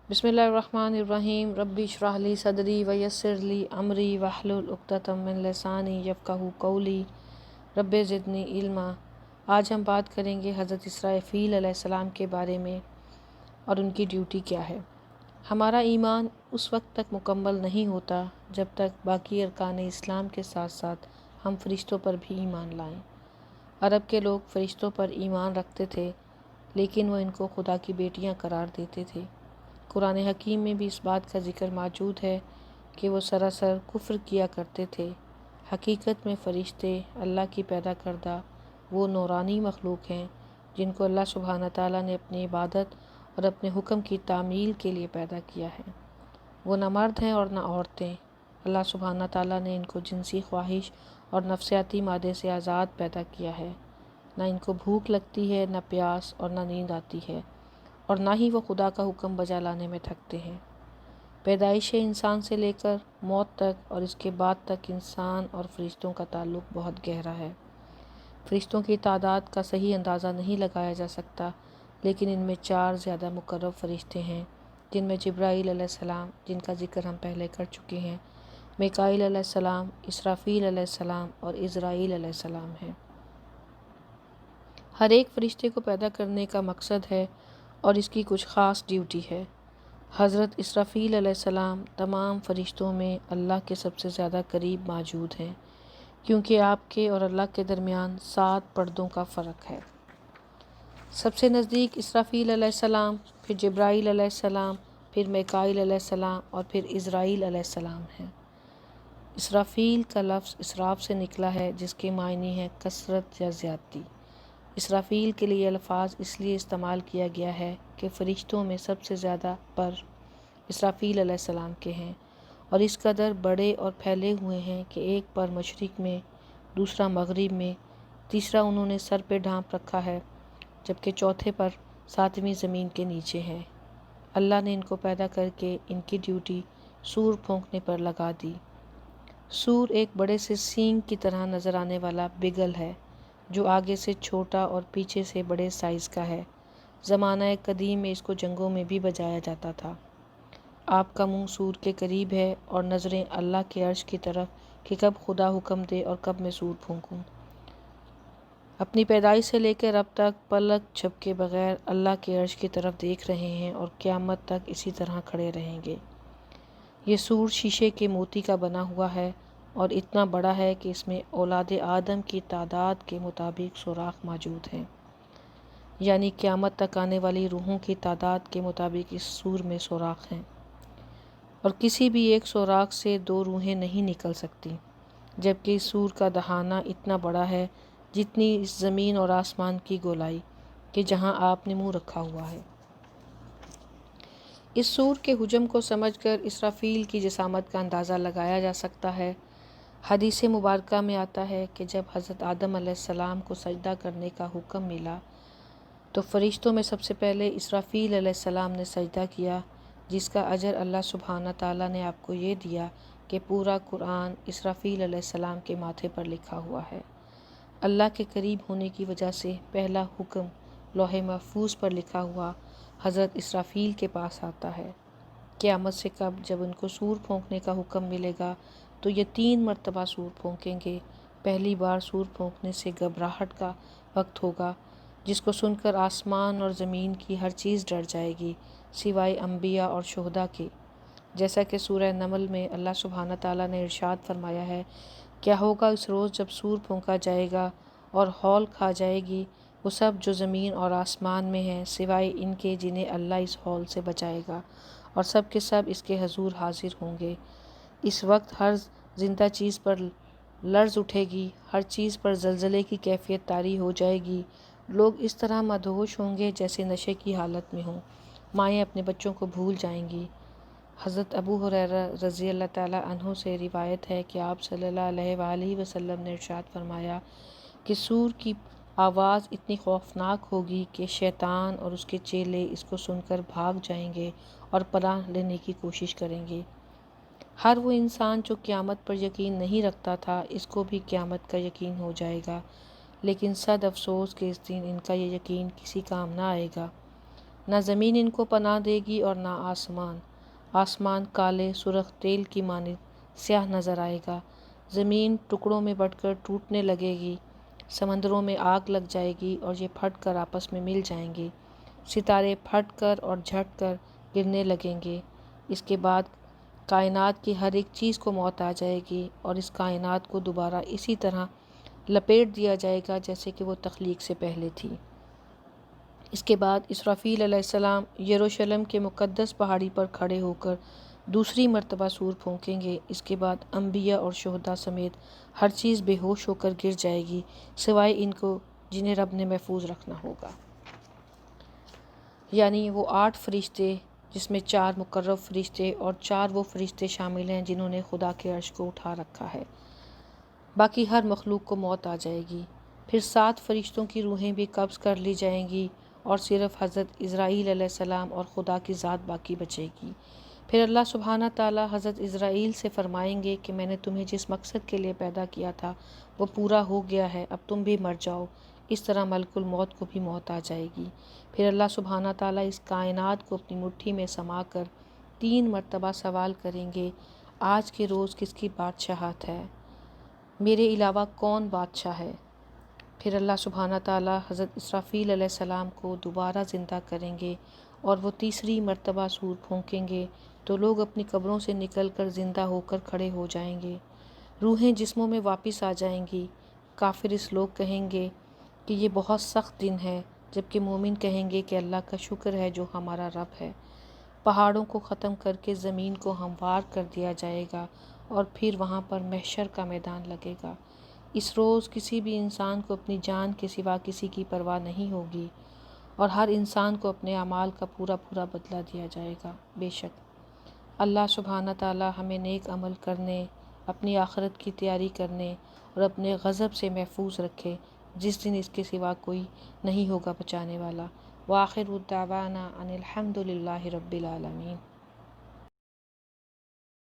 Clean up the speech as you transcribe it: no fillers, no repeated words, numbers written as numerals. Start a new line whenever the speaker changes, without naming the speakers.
بسم اللہ الرحمن الرحیم ربی اشرح لی صدری ویسر لی امری واحلل عقدۃ من لسانی یفقہوا قولی رب زدنی علما۔ آج ہم بات کریں گے حضرت اسرافیل علیہ السلام کے بارے میں اور ان کی ڈیوٹی کیا ہے۔ ہمارا ایمان اس وقت تک مکمل نہیں ہوتا جب تک باقی ارکان اسلام کے ساتھ ساتھ ہم فرشتوں پر بھی ایمان لائیں۔ عرب کے لوگ فرشتوں پر ایمان رکھتے تھے لیکن وہ ان کو خدا کی بیٹیاں قرار دیتے تھے۔ قرآن حکیم میں بھی اس بات کا ذکر موجود ہے کہ وہ سراسر کفر کیا کرتے تھے۔ حقیقت میں فرشتے اللہ کی پیدا کردہ وہ نورانی مخلوق ہیں جن کو اللہ سبحانہ تعالیٰ نے اپنی عبادت اور اپنے حکم کی تعمیل کے لیے پیدا کیا ہے۔ وہ نہ مرد ہیں اور نہ عورتیں۔ اللہ سبحانہ تعالیٰ نے ان کو جنسی خواہش اور نفسیاتی مادے سے آزاد پیدا کیا ہے۔ نہ ان کو بھوک لگتی ہے، نہ پیاس اور نہ نیند آتی ہے، اور نہ ہی وہ خدا کا حکم بجا لانے میں تھکتے ہیں۔ پیدائش انسان سے لے کر موت تک اور اس کے بعد تک انسان اور فرشتوں کا تعلق بہت گہرا ہے۔ فرشتوں کی تعداد کا صحیح اندازہ نہیں لگایا جا سکتا، لیکن ان میں 4 زیادہ مقرب فرشتے ہیں جن میں جبرائیل علیہ السلام، جن کا ذکر ہم پہلے کر چکے ہیں، میکائیل علیہ السلام، اسرافیل علیہ السلام اور عزرائیل علیہ السلام ہیں۔ ہر ایک فرشتے کو پیدا کرنے کا مقصد ہے اور اس کی کچھ خاص ڈیوٹی ہے۔ حضرت اسرافیل علیہ السلام تمام فرشتوں میں اللہ کے سب سے زیادہ قریب موجود ہیں، کیونکہ آپ کے اور اللہ کے درمیان 7 پردوں کا فرق ہے۔ سب سے نزدیک اسرافیل علیہ السلام، پھر جبرائیل علیہ السلام، پھر میکائیل علیہ السلام اور پھر عزرائیل علیہ السلام ہیں۔ اسرافیل کا لفظ اسراف سے نکلا ہے جس کے معنی ہے کثرت یا زیادتی۔ اسرافیل کے لیے الفاظ اس لیے استعمال کیا گیا ہے کہ فرشتوں میں سب سے زیادہ پر اسرافیل علیہ السلام کے ہیں، اور اس قدر بڑے اور پھیلے ہوئے ہیں کہ ایک پر مشرق میں، دوسرا مغرب میں، تیسرا انہوں نے سر پہ ڈھانپ رکھا ہے، جبکہ چوتھے پر 7ویں زمین کے نیچے ہے۔ اللہ نے ان کو پیدا کر کے ان کی ڈیوٹی سور پھونکنے پر لگا دی۔ سور ایک بڑے سے سینگ کی طرح نظر آنے والا بگل ہے جو آگے سے چھوٹا اور پیچھے سے بڑے سائز کا ہے۔ زمانہ قدیم میں اس کو جنگوں میں بھی بجایا جاتا تھا۔ آپ کا منہ سور کے قریب ہے اور نظریں اللہ کے عرش کی طرف کہ کب خدا حکم دے اور کب میں سور پھونکوں۔ اپنی پیدائش سے لے کر اب تک پلک جھپکے بغیر اللہ کے عرش کی طرف دیکھ رہے ہیں اور قیامت تک اسی طرح کھڑے رہیں گے۔ یہ سور شیشے کے موتی کا بنا ہوا ہے اور اتنا بڑا ہے کہ اس میں اولاد آدم کی تعداد کے مطابق سوراخ موجود ہیں، یعنی قیامت تک آنے والی روحوں کی تعداد کے مطابق اس سور میں سوراخ ہیں، اور کسی بھی ایک سوراخ سے 2 روحیں نہیں نکل سکتی، جبکہ اس سور کا دہانہ اتنا بڑا ہے جتنی اس زمین اور آسمان کی گولائی کہ جہاں آپ نے منہ رکھا ہوا ہے۔ اس سور کے حجم کو سمجھ کر اسرافیل کی جسامت کا اندازہ لگایا جا سکتا ہے۔ حدیث مبارکہ میں آتا ہے کہ جب حضرت آدم علیہ السلام کو سجدہ کرنے کا حکم ملا تو فرشتوں میں سب سے پہلے اسرافیل علیہ السلام نے سجدہ کیا، جس کا اجر اللہ سبحانہ تعالیٰ نے آپ کو یہ دیا کہ پورا قرآن اسرافیل علیہ السلام کے ماتھے پر لکھا ہوا ہے۔ اللہ کے قریب ہونے کی وجہ سے پہلا حکم لوح محفوظ پر لکھا ہوا حضرت اسرافیل کے پاس آتا ہے۔ قیامت سے قبل جب ان کو سور پھونکنے کا حکم ملے گا تو یہ 3 مرتبہ سور پھونکیں گے۔ پہلی بار سور پھونکنے سے گھبراہٹ کا وقت ہوگا جس کو سن کر آسمان اور زمین کی ہر چیز ڈر جائے گی سوائے انبیاء اور شہداء کے، جیسا کہ سورہ نمل میں اللہ سبحانہ تعالیٰ نے ارشاد فرمایا ہے، کیا ہوگا اس روز جب سور پھونکا جائے گا اور ہول کھا جائے گی وہ سب جو زمین اور آسمان میں ہیں سوائے ان کے جنہیں اللہ اس ہول سے بچائے گا، اور سب کے سب اس کے حضور حاضر ہوں گے۔ اس وقت ہر زندہ چیز پر لرز اٹھے گی، ہر چیز پر زلزلے کی کیفیت طاری ہو جائے گی، لوگ اس طرح مدہوش ہوں گے جیسے نشے کی حالت میں ہوں، مائیں اپنے بچوں کو بھول جائیں گی۔ حضرت ابو ہریرہ رضی اللہ تعالیٰ عنہ سے روایت ہے کہ آپ صلی اللہ علیہ وآلہ وسلم نے ارشاد فرمایا کہ سور کی آواز اتنی خوفناک ہوگی کہ شیطان اور اس کے چیلے اس کو سن کر بھاگ جائیں گے اور پناہ لینے کی کوشش کریں گے۔ ہر وہ انسان جو قیامت پر یقین نہیں رکھتا تھا اس کو بھی قیامت کا یقین ہو جائے گا، لیکن صد افسوس کہ اس دن ان کا یہ یقین کسی کام نہ آئے گا۔ نہ زمین ان کو پناہ دے گی اور نہ آسمان۔ آسمان کالے سرخ تیل کی مانند سیاہ نظر آئے گا، زمین ٹکڑوں میں بٹ کر ٹوٹنے لگے گی، سمندروں میں آگ لگ جائے گی اور یہ پھٹ کر آپس میں مل جائیں گے، ستارے پھٹ کر اور جھٹ کر گرنے لگیں گے۔ اس کے بعد کائنات کی ہر ایک چیز کو موت آ جائے گی اور اس کائنات کو دوبارہ اسی طرح لپیٹ دیا جائے گا جیسے کہ وہ تخلیق سے پہلے تھی۔ اس کے بعد اسرافیل علیہ السلام یروشلم کے مقدس پہاڑی پر کھڑے ہو کر دوسری مرتبہ سور پھونکیں گے۔ اس کے بعد انبیاء اور شہداء سمیت ہر چیز بے ہوش ہو کر گر جائے گی سوائے ان کو جنہیں رب نے محفوظ رکھنا ہوگا، یعنی وہ 8 فرشتے جس میں 4 مقرب فرشتے اور 4 وہ فرشتے شامل ہیں جنہوں نے خدا کے عرش کو اٹھا رکھا ہے۔ باقی ہر مخلوق کو موت آ جائے گی۔ پھر 7 فرشتوں کی روحیں بھی قبض کر لی جائیں گی اور صرف حضرت اسرائیل علیہ السلام اور خدا کی ذات باقی بچے گی۔ پھر اللہ سبحانہ تعالیٰ حضرت اسرائیل سے فرمائیں گے کہ میں نے تمہیں جس مقصد کے لیے پیدا کیا تھا وہ پورا ہو گیا ہے، اب تم بھی مر جاؤ۔ اس طرح ملک الموت کو بھی موت آ جائے گی۔ پھر اللہ سبحانہ تعالیٰ اس کائنات کو اپنی مٹھی میں سما کر 3 مرتبہ سوال کریں گے، آج کے روز کس کی بادشاہت ہے؟ میرے علاوہ کون بادشاہ ہے؟ پھر اللہ سبحانہ تعالیٰ حضرت اسرافیل علیہ السلام کو دوبارہ زندہ کریں گے اور وہ تیسری مرتبہ سور پھونکیں گے تو لوگ اپنی قبروں سے نکل کر زندہ ہو کر کھڑے ہو جائیں گے، روحیں جسموں میں واپس آ جائیں گی۔ کافر اس لوگ کہیں گے کہ یہ بہت سخت دن ہے، جبکہ مومن کہیں گے کہ اللہ کا شکر ہے جو ہمارا رب ہے۔ پہاڑوں کو ختم کر کے زمین کو ہموار کر دیا جائے گا اور پھر وہاں پر محشر کا میدان لگے گا۔ اس روز کسی بھی انسان کو اپنی جان کے سوا کسی کی پرواہ نہیں ہوگی اور ہر انسان کو اپنے اعمال کا پورا پورا بدلہ دیا جائے گا۔ بے شک اللہ سبحانہ تعالیٰ ہمیں نیک عمل کرنے، اپنی آخرت کی تیاری کرنے اور اپنے غضب سے محفوظ رکھے جس دن اس کے سوا کوئی نہیں ہوگا بچانے والا۔ وآخر دعوانا ان الحمد للہ رب العالمین۔